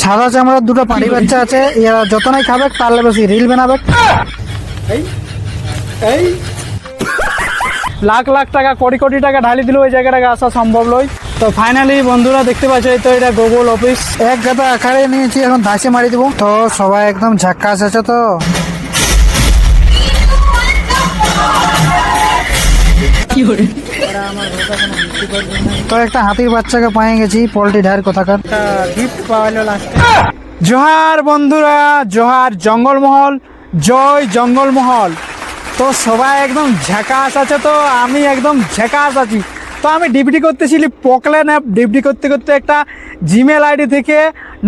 সাদা চামড়ার দুটো পাড়ি বাচ্চা আছে, এরা যত নাই খাবে পারলে বেশি রিল বানাবে। এই লাখ লাখ টাকা কোটি কোটি টাকা ঢালি দিল ওই জায়গাটাকে আসা সম্ভব নয়। তো ফাইনালি বন্ধুরা দেখতে পাচ্ছ, তো এটা গুগল অফিস এক গাদা আকারে নিয়েছি, এখন ধাঁচে মারি দেবো। তো সবাই একদম ঝাক্কাস আছে। তো তো একটা হাতির বাচ্চাকে পায়ে গেছি, পোল্ট্রি ঢার কোথাকার গিফট পাওয়ালো লাস্টে। জোহার বন্ধুরা, জোহার জঙ্গলমহল, জয় জঙ্গলমহল। তো সবাই একদম ঝাকাস আছে, তো আমি একদম ঝাকাস আছি। তো আমি ডিউটি করতেছিলি পকলেন অ্যাপ, ডিউটি করতে করতে একটা জিমেল আইডি থেকে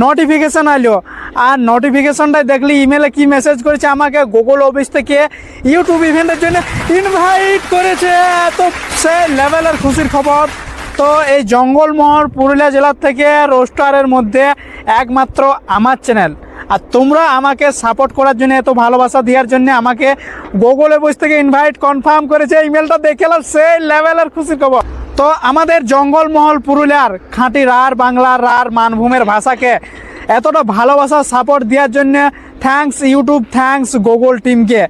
নোটিফিকেশান আইলো। আর নোটিফিকেশনটাই দেখলি ইমেলে কি মেসেজ করেছে, আমাকে গুগল অফিস থেকে ইউটিউব ইভেন্টের জন্য ইনভাইট করেছে। তো সে লেভেলের খুশির খবর। তো এই জঙ্গলমহল পুরুলিয়া জেলার থেকে রোস্টারের মধ্যে একমাত্র আমার চ্যানেল। আর তোমরা আমাকে সাপোর্ট করার জন্য, এত ভালোবাসা দেওয়ার জন্য আমাকে গুগল অফিস থেকে ইনভাইট কনফার্ম করেছে। ইমেলটা দেখলাম, সেই লেভেলের খুশির খবর। তো আমাদের জঙ্গলমহল পুরুলিয়ার খাঁটি রার বাংলার রার মানভূমের ভাষাকে এতটা ভালোবাসা সাপোর্ট দেওয়ার জন্য থ্যাঙ্কস ইউটিউব, থ্যাঙ্কস গুগল টিমকে।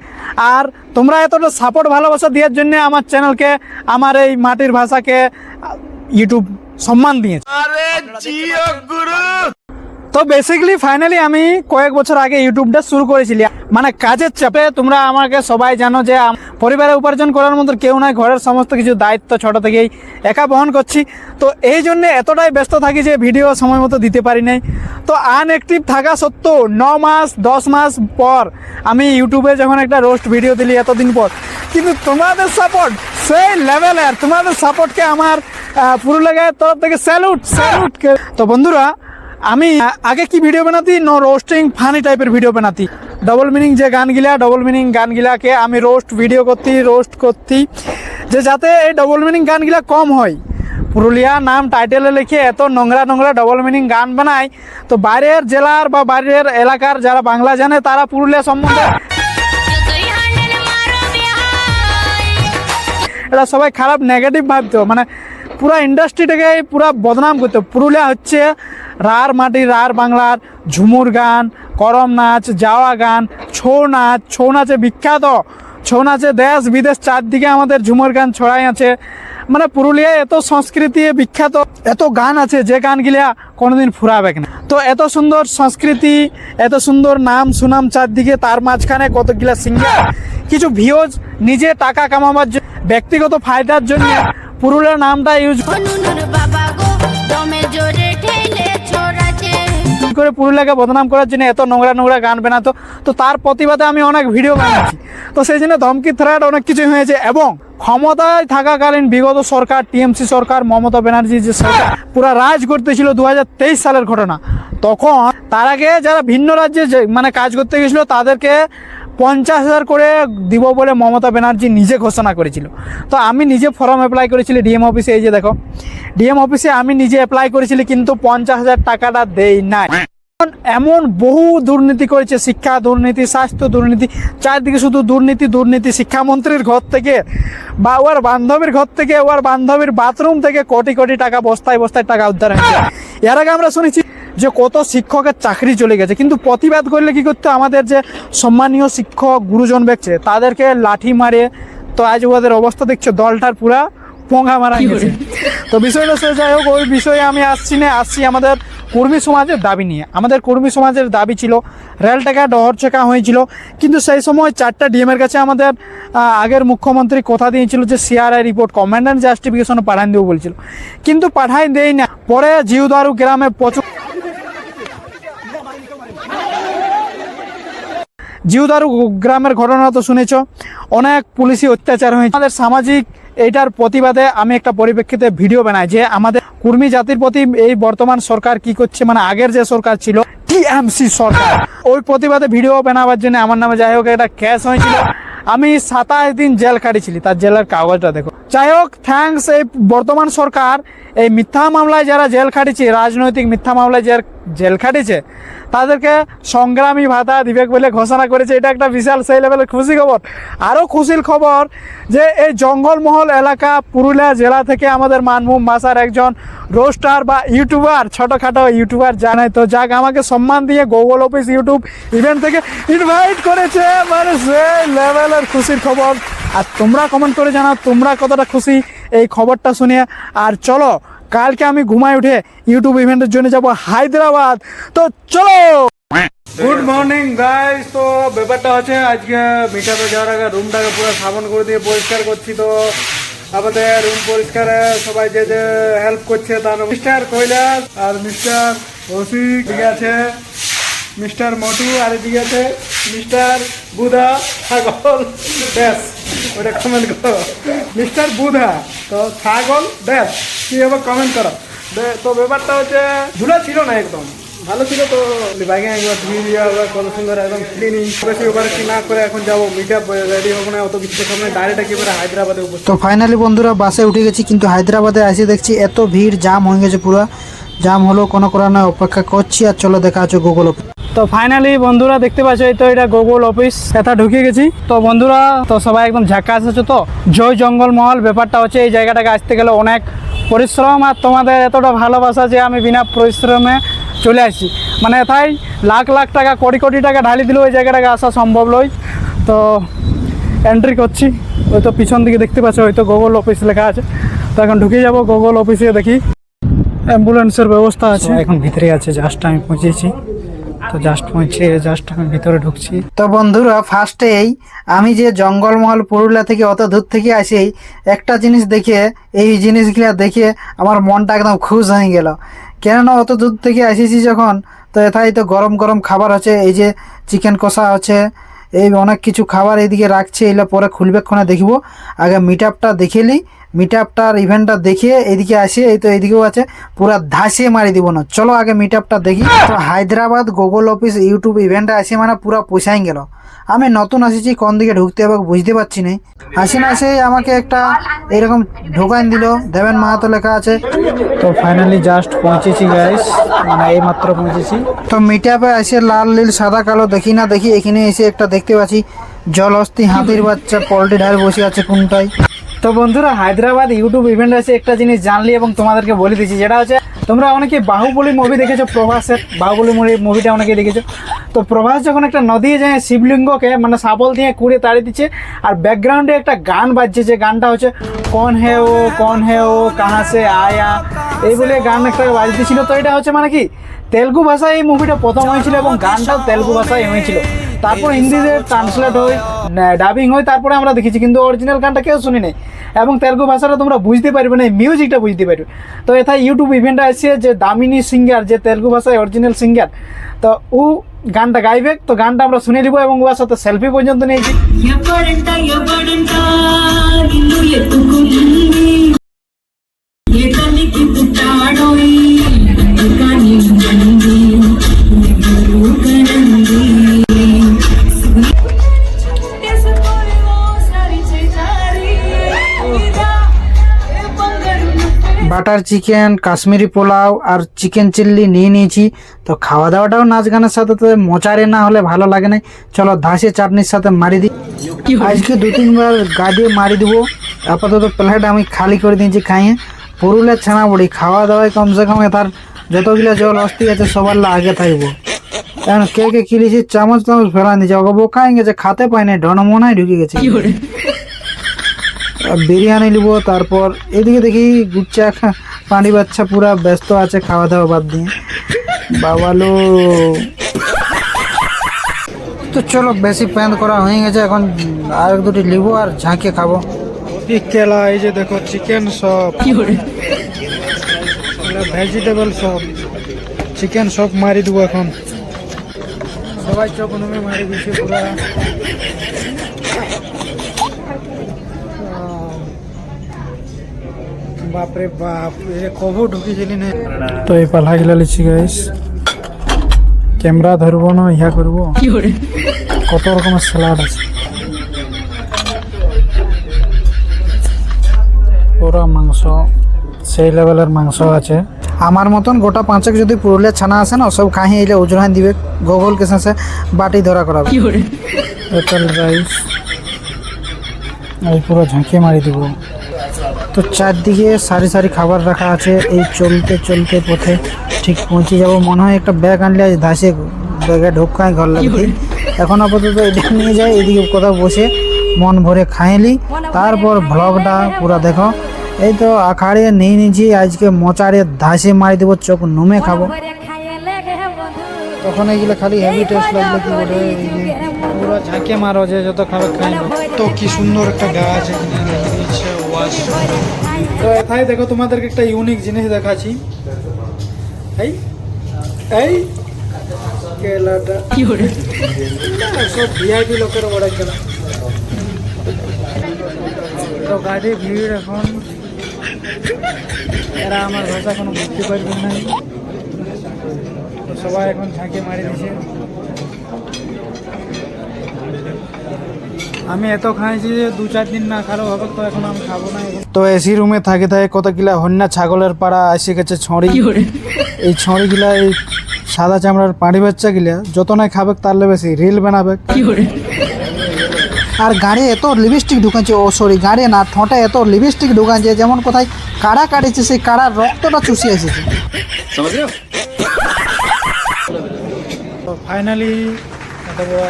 আর তোমরা এতটা সাপোর্ট ভালোবাসা দেওয়ার জন্য আমার চ্যানেলকে, আমার এই মাটির ভাষাকে ইউটিউব সম্মান দিয়েছে। তো বেসিক্যালি ফাইনালি আমি কয়েক বছর আগে ইউটিউবটা শুরু করেছিলি, মানে কাজের চাপে। তোমরা আমাকে সবাই জানো যে পরিবারে উপার্জন করার মতো কেউ নাই, ঘরের সমস্ত কিছু দায়িত্ব ছোট থেকেই একা বহন করছি। তো এই জন্য এতটাই ব্যস্ত থাকি যে ভিডিও সময় মতো দিতে পারি নাই। তো আনঅ্যাক্টিভ থাকা সত্ত্বেও 9 মাস 10 মাস পর আমি ইউটিউবে যখন একটা রোস্ট ভিডিও দিলি এতদিন পর, কিন্তু তোমাদের সাপোর্ট সেই লেভেলের। তোমাদের সাপোর্টকে আমার পুরুলিয়ার তরফ থেকে স্যালুট। তো বন্ধুরা, আমি আগে কি ভিডিও বানাতি, রোস্টিং ফানি টাইপের ভিডিও বানাতি। ডবল মিনিং যে গানগুলা, ডবল মিনিং গানগুলাকে আমি রোস্ট করতি যে যাতে এই ডবল মিনিং গানগুলা কম হয়। পুরুলিয়া নাম টাইটেলে লিখে এত নোংরা ডবল মিনিং গান বানায়, তো বাইরের জেলার বা বাইরের এলাকার যারা বাংলা জানে তারা পুরুলিয়া সম্বন্ধে এটা সবাই খারাপ নেগেটিভ ভাবতো, মানে পুরা ইন্ডাস্ট্রিটাকে পুরা বদনাম করতো। পুরুলিয়া হচ্ছে রার মাটি, রার বাংলার ঝুমুর গান, করম নাচ, যাওয়া গান, ছৌ নাচে বিখ্যাত। ছৌ নাচে দেশ বিদেশ চারদিকে আমাদের ঝুমুর গান ছড়াই আছে। মানে পুরুলিয়ায় এত সংস্কৃতি বিখ্যাত, এত গান আছে যে গানগুলা কোনোদিন ফুরাবে না। তো এত সুন্দর সংস্কৃতি, এত সুন্দর নাম সুনাম চারদিকে, তার মাঝখানে কতগুলা সিঙ্গার কিছু ভিউজ নিজে টাকা কামাবার জন্য, ব্যক্তিগত ফায়দার জন্য পুরুলিয়ার নামটা ইউজ করে পুরুলিয়াকে বদনাম করার জন্য এত নোংরা গান বানাতো। তো তার প্রতিবাদে আমি অনেক ভিডিও বানাচ্ছি। তো সেই জন্য ধমকি থ্রেট অনেক কিছু হয়েছে। এবং ক্ষমতায় থাকাকালীন বিগত সরকার, টিএমসি সরকার, মমতা ব্যানার্জি যে সরকার পুরা রাজ করতেছিল, 2023 সালের ঘটনা। তখন তার আগে যারা ভিন্ন রাজ্যে মানে কাজ করতে গেছিলো তাদেরকে 50,000 করে দিব বলে মমতা ব্যানার্জি নিজে ঘোষণা করেছিল। তো আমি নিজে ফর্ম অ্যাপ্লাই করেছিলি ডিএম অফিসে। এই যে দেখো, ডিএম অফিসে আমি নিজে অ্যাপ্লাই করেছিলি, কিন্তু 50,000 টাকাটা দেই নাই। এমন বহু দুর্নীতি করেছে, শিক্ষা দুর্নীতি, স্বাস্থ্য দুর্নীতি, চারদিকে শুধু দুর্নীতি। শিক্ষামন্ত্রীর ঘর থেকে বা ওর বান্ধবীর ঘর থেকে, ওর বান্ধবীর বাথরুম থেকে কোটি টাকা বস্তায় টাকা উদ্ধার হয়েছে। এর আগে আমরা শুনেছি যে কত শিক্ষকের চাকরি চলে গেছে, কিন্তু প্রতিবাদ করলে কি করতে, আমাদের যে সম্মানীয় শিক্ষক গুরুজন ব্যক্তি তাদেরকে লাঠি মারে। তো আজ ওদের অবস্থা দেখছো, দলটার পুরা পোঙা মারা গেছে। তো বিষয়টা সে যাই হোক, ওই বিষয়ে আমি আসছি আমাদের কর্মী সমাজের দাবি নিয়ে। আমাদের কর্মী সমাজের দাবি ছিল রেল টাকা ডহর চেকা হয়েছিল, কিন্তু সেই সময় 4টা ডিএমের কাছে আমাদের আগের মুখ্যমন্ত্রী কথা দিয়েছিল যে সিআরআই রিপোর্ট কমান্ডেন্ট জাস্টিফিকেশন পাঠান দেবো বলছিল, কিন্তু পাঠাই দেই না। পরে জিউদারু গ্রামে জিউদারু গ্রামের ঘটনা তো শুনেছ, অনেক পুলিশি অত্যাচার হয়েছে। আমাদের সামাজিক এইটার প্রতিবাদে আমি একটা পরিপ্রেক্ষিতে ভিডিও বানাই যে আমাদের কর্মী জাতির প্রতি এই বর্তমান সরকার কি করছে, মানে আগের যে সরকার ছিল টিএমসি সরকার, ওই প্রতিবাদে ভিডিও বানাবার জন্য আমার নামে যাই হোক একটা কেস হয়েছিল। আমি 27 দিন জেল কাটিছিলি, তার জেলের কাগজটা দেখো। যাই হোক, থ্যাঙ্কস এই বর্তমান সরকার এই মিথ্যা মামলায় যারা জেল খাটিছে, রাজনৈতিক মিথ্যা মামলায় জেল খাটিছে তাদেরকে সংগ্রামী ভাতা দিবে বলে ঘোষণা করেছে। এটা একটা বিশাল সেই লেভেলের খুশি খবর। আরও খুশির খবর যে এই জঙ্গলমহল এলাকা পুরুলিয়া জেলা থেকে আমাদের মানভূম ভাষার একজন রোস্টার বা ইউটিউবার, ছোটোখাটো ইউটিউবার জানাই তো যাক, আমাকে সম্মান দিয়ে গুগল অফিস ইউটিউব ইভেন্ট থেকে ইনভাইট করেছে। মানে সেই লেভেলের খুশির খবর। আর তোমরা কমেন্ট করে জানাও তোমরা কতটা খুশি এই খবরটা শুনে। আর চলো কালকে আমি ঘুমায় উঠে ইউটিউব ইভেন্টের জন্য যাব হায়দ্রাবাদ। তো চলো। Good morning guys. তো ব্যাপারটা হচ্ছে আজকে মিটাতে যাওয়ার আগে রুমটাকে পুরো সাবান করে দিয়ে পরিষ্কার করছি। তো আমাদের রুম পরিষ্কারে সবাই যে যে হেল্প করছে তার মিস্টার কৈলাস আর মিস্টার রসিক, ঠিক আছে মিস্টার মটু, আর এদিকে আছে মিস্টার বুধা ছাগল ব্যাস। ওটা কমেন্ট করো মিস্টার বুধা তো ছাগল ব্যাস, কি হবে কমেন্ট করো। তো ব্যাপারটা হচ্ছে ধুলা ছিল না, একদম ভালো ছিল। তো বাইকে একবার ধুয়ে দিয়ে আবার কত সুন্দর একদম ক্লিনিং বেশি ওবার কি না করে এখন যাবো মিট আপ রেডি হবো না, অত কিছু সামনে ডাইরেক্ট একেবারে হায়দ্রাবাদে উপস্থিত। তো ফাইনালি বন্ধুরা বাসে উঠে গেছি, কিন্তু হায়দ্রাবাদে এসে দেখছি এত ভিড়, জাম হয়ে গেছে পুরো। জাম হলো কোনো করার অপেক্ষা করছি। আর চলো দেখা আছে গুগল অফিস। তো ফাইনালি বন্ধুরা দেখতে পাচ্ছ এই তো এটা গুগল অফিস, এটা ঢুকে গেছি। তো বন্ধুরা তো সবাই একদম ঝাক্কাস আছে। তো জয় জঙ্গলমহল ব্যাপারটা হচ্ছে এই জায়গাটাকে আসতে গেলে অনেক পরিশ্রম, আর তোমাদের এতটা ভালোবাসা যে আমি বিনা পরিশ্রমে চলে আসছি। মানে এটাই লাখ লাখ টাকা কোটি কোটি টাকা ঢালি দিলেও ওই জায়গাটাকে আসা সম্ভব নয়। তো এন্ট্রি করছি, ওই তো পিছন দিকে দেখতে পাচ্ছ হয়তো গুগল অফিস লেখা আছে। তো এখন ঢুকে যাব গুগল অফিসে, দেখি অ্যাম্বুলেন্সের ব্যবস্থা আছে। এখন ভিতরে আছে, জাস্ট আমি পৌঁছেছি। তো জাস্ট পৌঁছে জাস্ট আমি ভিতরে ঢুকছি। তো বন্ধুরা ফার্স্টেই আমি যে জঙ্গলমহল পুরুলিয়া থেকে অত দূর থেকে আসি, একটা জিনিস দেখে, এই জিনিসগুলো দেখে আমার মনটা একদম খুশ হয়ে গেল। কেননা অত দূর থেকে এসেছি যখন, তো এটাই তো গরম গরম খাবার আছে। এই যে চিকেন কষা আছে, এই অনেক কিছু খাবার এইদিকে রাখছে। এগুলো পরে খুলবে ক্ষণে দেখব। আগে মিট আপটা দেখে নিই, মিট আপটার ইভেন্টটা দেখিয়ে এইদিকে আসি। এই তো এইদিকেও আছে, পুরা ধাসিয়ে মারি দিব না। চলো আগে মিট আপটা দেখি। তো হায়দ্রাবাদ গুগল অফিস ইউটিউব ইভেন্টে আসি মানে পুরা পোষাই গেল। আমি নতুন আসিছি, কোন দিকে ঢুকতে হবে বুঝতে পারছি না। আসি না আসে আমাকে একটা এরকম ঢোকান দিল, দেবেন মাহাতো লেখা আছে। তো ফাইনালি জাস্ট পৌঁছেছি গাইস, মানে এই মাত্র পৌঁছেছি। তো মিট আপে আসে লাল নীল সাদা কালো দেখি না দেখি, এখানে এসে একটা দেখতে পাচ্ছি জলহস্তি হাতির বাচ্চা পোল্ট্রি ঢাল বসে আছে কোনটাই। তো বন্ধুরা হায়দ্রাবাদ ইউটিউব ইভেন্ট আছে, একটা জিনিস জানলি এবং তোমাদেরকে বলে দিচ্ছি, যেটা হচ্ছে তোমরা অনেকে বাহুবলী মুভি দেখেছো, প্রভাসের বাহুবলী মুভিটা অনেকে দেখেছো। তো প্রভাস যখন একটা নদী যায় শিবলিঙ্গকে মানে শাবল দিয়ে কুড়ে তাড়িয়ে দিচ্ছে, আর ব্যাকগ্রাউন্ডে একটা গান বাজছে, যে গানটা হচ্ছে কন হে ও কাহা সে আয়া, এই বলে গান একটা বাজতেছিল। তো এটা হচ্ছে মানে কি তেলুগু ভাষায় এই মুভিটা প্রথম হয়েছিল এবং গানটাও তেলুগু ভাষায় হয়েছিল। তারপর হিন্দিতে ট্রান্সলেট হয়, ডাবিং হয়, তারপরে আমরা দেখেছি, কিন্তু অরিজিনাল গানটা কেউ শুনি নাই। এবং তেলুগু ভাষাটা তোমরা বুঝতে পারবে না, মিউজিকটা বুঝতে পারবে। তো এটা ইউটিউব ইভেন্টে আসছে যে দামিনী সিঙ্গার, যে তেলুগু ভাষায় অরিজিনাল সিঙ্গার, তো ও গানটা গাইবে। তো গানটা আমরা শুনে নিব এবং ওর সাথে সেলফি পর্যন্ত নিয়েছি। বাটার চিকেন, কাশ্মীরি পোলাও আর চিকেন চিল্লি নিয়ে নিয়েছি। তো খাওয়া দাওয়াটাও নাচ গানের সাথে তো মজারে না হলে ভালো লাগে না। চলো ধাসে চাটনির সাথে মারি দিই। আজকে 2-3 বার গাড়ি মারি দিব। আপাতত প্লেট আমি খালি করে দিয়েছি খাইয়ে। পুরুলিয়ার ছানা বড়ি খাওয়া দাওয়ায় কমসে কম তার যতগুলো জল অস্তি আছে সবার আগে থাকবো। কারণ কে কে কিনেছি চামচ ফেলা দিয়েছে, ওকে বোকাই গেছে, খাতে পাই না, ঢনমনায় ঢুকে গেছে। বিরিয়ানি নিব। তারপর এদিকে দেখি গুচ্চা পানি বাচ্চা পুরা ব্যস্ত আছে খাওয়া দাওয়া বাদ দিয়ে। বাবালো। তো চলো বেশি প্যান করা হয়ে গেছে, এখন আর 2টি নিব আর ঝাঁকে খাবো। কেলা এই যে দেখো চিকেন সপ, ভেজিটেবল সপ, চিকেন সপ মারি দেবো এখন। সবাই চোখ নুমে মারি দিচ্ছে পুরা। বাপরে বাপ, কবু ঢুকিছিলি না। তো এই পালা গিলা লিছি গাইস, ক্যামেরা ধরবো না, ইহা করবো, কত রকমের স্যালাড আছে। পুরা মাংস, সেই লেভেলের মাংস আছে। আমার মতন গোটা পাঁচক যদি পুরুলিয়া ছানা আসে না সব খাহি এলে উজরান দিবে গোগলকে শেষে বাটি ধরা করাবে। হোটেল রাইস এই পুরো ঝাঁকিয়ে মারি দিব। তো চারদিকে সারি সারি খাবার রাখা আছে। এই চলতে চলতে পথে ঠিক পৌঁছে যাব। মনে হয় একটা ব্যাগ আনলে আজ ধাসে ব্যাগে ঢোকায় ঘর লাগবে। এখন আপাতত এটা নিয়ে যাই, এদিকে কোথাও বসে মন ভরে খাইলি, তারপর ভ্লগটা পুরো দেখো। এই তো আখাড়ে নিয়ে নিয়েছি আজকে মোচারে ধাসে মারি দেবো, চোখ নুমে খাবো। তখন এইগুলো খালি হেভি টেস্ট লাগবে কি বলে, এই যে পুরো ঝাঁকে মারো যে যত খাবার খাই। তো কি সুন্দর একটা গাছ এখানে রেখে দিয়েছে ওয়াশ। তো এখানে দেখো তোমাদেরকে একটা ইউনিক জিনিস দেখাচ্ছি। এই এই কেলাটা কি করে সব ভিআইপি লোকের বড় কেলা। তো গাড়ি ভিড় এখন, এরা আমার ভাষা কোনো বুঝতে পারবে না। তো সবাই এখন ঝাঁকে মারি দিছে। আমি এত খাইছি যে 2-4 দিন না খারাপ হবে, তো এখন আমি খাবো না। তো এসি রুমে থাকে থাকে কত কিলা হন্যা ছাগলের পাড়া এসে গেছে ছড়ি। এই ছড়ি গিলা এই সাদা চামড়ার পাড়ি বাচ্চা গিলা যত না খাবে তারলে বেশি রিল বানাবে। আর গাড়ি এত লিপস্টিক ঢুকাচ্ছে, ও সরি গাড়ি না ঠোঁটে এত লিপস্টিক ঢুকাচ্ছে যেমন কোথায় কাড়া কাটিছে সেই কাড়ার রক্তটা চুষে এসেছে। তো ফাইনালি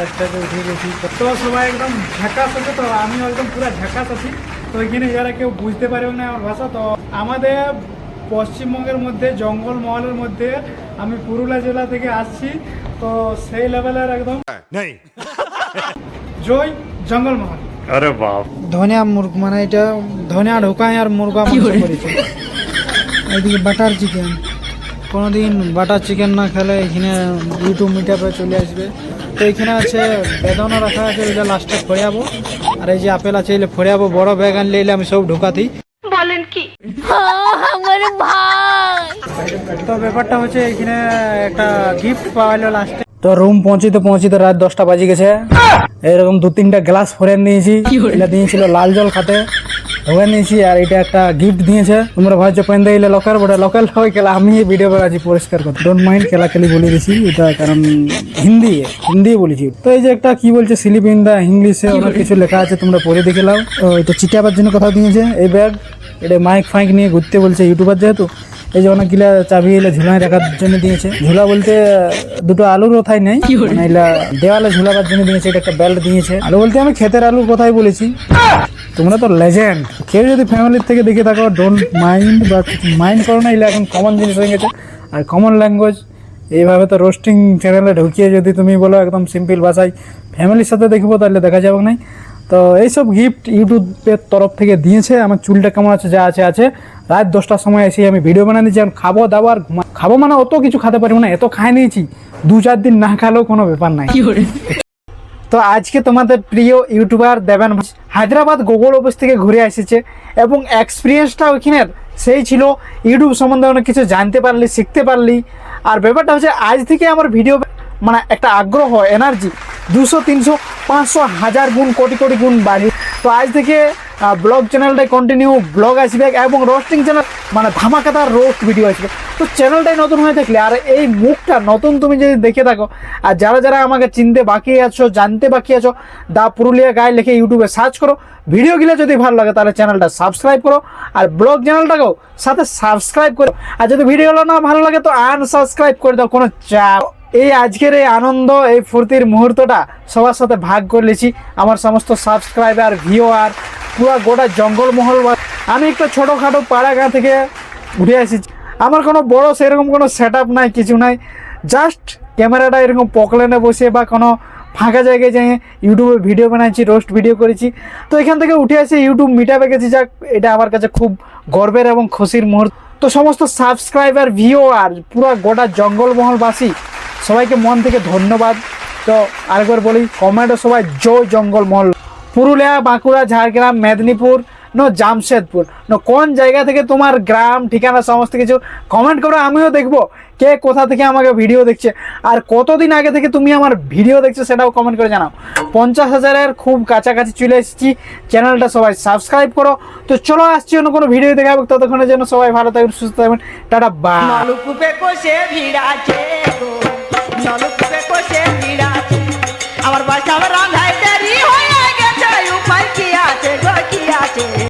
একটাতে উঠে গেছি। তো সবাই একদম ঝাঁকাস আছে, তো আমিও একদম পুরো ঝাঁকাস আছি। তো এখানে যারা কেউ বুঝতে পারবে না আমার ভাষা, তো আমাদের পশ্চিমবঙ্গের মধ্যে জঙ্গলমহলের মধ্যে আমি পুরুলিয়া জেলা থেকে আসছি। তো সেই লেভেলের একদম জয় জঙ্গলমহল। আরে বাপ, ধনিয়া মুরগ মানে এটা ধনিয়া ঢোকায় আর মুরগা মাংস করেছে। এইদিকে বাটার চিকেন, কোনোদিন বাটার চিকেন না খেলে এখানে ইউটিউব মিটআপে চলে আসবে। তো এখানে আছে বেদনা রাখা আছে, ওইটা লাস্টে ফড়াবো। আর এই যে আপেল আছে এলে ফড়াবো। বড় ব্যাগ আনলে এলে আমি সব ঢুকাতেই। বলেন কি আমার ভাই। তো ব্যাপারটা হচ্ছে এখানে একটা গিফট পাওয়া গেল লাস্টে। তো রুম পৌঁছিতে রাত 10টা বাজে গেছে। এরকম 2-3টা গ্লাস ফোরেন নিয়েছি। এটা দিয়েছিল লাল জল খাতে, ওখানে নিয়েছি। আর এটা একটা গিফট দিয়েছে। তোমরা ভাবছো পেন্দে এলে লোকাল বটে, লোকাল হয়ে গেলে আমি ভিডিও বানাচ্ছি পরিষ্কার কথা, ডোন্ট মাইন্ড খেলাখেলি বলে দিয়েছি এটা, কারণ হিন্দি বলেছি। তো এই যে একটা কি বলছে স্লিপ ইন দা ইংলিশে অনেক কিছু লেখা আছে, তোমরা পড়ে দেখে নাও। তো এটা চিটাবার জন্য কথা দিয়েছে। এই ব্যাগ এটা মাইক ফাইক নিয়ে ঘুরতে বলছে ইউটিউবার যেহেতু। এই যে অনেকগুলা চাবি এলে ঝুলায় রাখার জন্য দিয়েছে। ঝুলা বলতে দুটো আলুর কথাই নেই, মানে এলা দেওয়ালে ঝুলাবার জন্য দিয়েছে। এটা একটা বেল্ট দিয়েছে। আলু বলতে আমি ক্ষেতের আলুর কথাই বলেছি। তোমরা তো লেজেন্ড। কেউ যদি ফ্যামিলির থেকে দেখে থাকো ডোন্ট মাইন্ড, বা মাইন্ড করো না, এগুলো এখন কমন জিনিস হয়ে গেছে। আর কমন ল্যাঙ্গুয়েজ এইভাবে তো রোস্টিং চ্যানেলে ঢুকিয়ে যদি তুমি বলো একদম সিম্পল ভাষায় ফ্যামিলির সাথে দেখবো, তাহলে দেখা যাবে না। তো এইসব গিফট ইউটিউবের তরফ থেকে দিয়েছে। আমার চুলটা কেমন আছে যা আছে। রাত 10টার সময় এসে আমি ভিডিও বানিয়ে দিয়েছি। এখন খাবো দাবার খাবো, মানে অত কিছু খেতে পারবো না, এত খাই নিয়েছি। 2-4 দিন না খেলেও কোনো ব্যাপার নাই। তো আজকে তোমাদের প্রিয় ইউটিউবার দেবেন হায়দ্রাবাদ গুগল অফিস থেকে ঘুরে এসেছে, এবং এক্সপিরিয়েন্সটা ওইখানের সেই ছিল। ইউটিউব সম্বন্ধে অনেক কিছু জানতে পারলি, শিখতে পারলি। আর ব্যাপারটা হচ্ছে আজ থেকে আমার ভিডিও মানে একটা আগ্রহ, এনার্জি 200, 300, 500, 1000 গুণ, কোটি কোটি গুণ বাড়ি। তো আজ থেকে ব্লগ চ্যানেলটাই কন্টিনিউ ব্লগ আসবে, এবং রোস্টিং চ্যানেল মানে ধামাকাদার রোস্ট ভিডিও আসবে। তো চ্যানেলটাই নতুন হয়ে থাকলে আর এই মুখটা নতুন তুমি যদি দেখে থাকো, আর যারা যারা আমাকে চিনতে বাকি আছো, জানতে বাকি আছো, দা পুরুলিয়া গায়ে লিখে ইউটিউবে সার্চ করো। ভিডিওগুলো যদি ভালো লাগে তাহলে চ্যানেলটা সাবস্ক্রাইব করো, আর ব্লগ চ্যানেলটাকেও সাথে সাবস্ক্রাইব করো। আর যদি ভিডিওগুলো না ভালো লাগে তো আনসাবস্ক্রাইব করে দাও, কোনো চাপ। এই আজকের এই আনন্দ, এই ফুর্তির মুহূর্তটা সবার সাথে ভাগ করে নিয়েছি। আমার সমস্ত সাবস্ক্রাইবার, ভিউয়ার, পুরো গোটা জঙ্গলমহল। আমি একটা ছোটোখাটো পাড়াগাঁ থেকে উঠে এসেছি। আমার কোনো বড় সেরকম কোনো সেট আপ নাই, কিছু নাই। জাস্ট ক্যামেরাটা এরকম পকলেনে বসে বা কোনো ফাঁকা জায়গায় যেয়ে ইউটিউবে ভিডিও বানাচ্ছি, রোস্ট ভিডিও করেছি। তো এখান থেকে উঠে এসে ইউটিউব মিটআপে গেছি। যাক, এটা আমার কাছে খুব গর্বের এবং খুশির মুহূর্ত। তো সমস্ত সাবস্ক্রাইবার, ভিউয়ার, পুরো গোটা জঙ্গলমহলবাসী সবাইকে মন থেকে ধন্যবাদ। তো আরেকবার বলি, কমেন্টে সবাই জয় জঙ্গলমহল। পুরুলিয়া, বাঁকুড়া, ঝাড়গ্রাম, মেদিনীপুর, নো জামশেদপুর, নো কোন জায়গা থেকে তোমার গ্রাম ঠিকানা সমস্ত কিছু কমেন্ট করো, আমিও দেখবো কে কোথা থেকে আমাকে ভিডিও দেখছে, আর কতদিন আগে থেকে তুমি আমার ভিডিও দেখছো সেটাও কমেন্ট করে জানাও। 50,000-এর খুব কাছাকাছি চলে এসেছি, চ্যানেলটা সবাই সাবস্ক্রাইব করো। তো চলো আসছি অন্য কোনো ভিডিও দেখাবো, ততক্ষণের জন্য সবাই ভালো থাকবেন, সুস্থ থাকবেন, টাটা বাই। নলকূপে কষে ভিড়াছে গো, নলকূপে কষে ভিড়া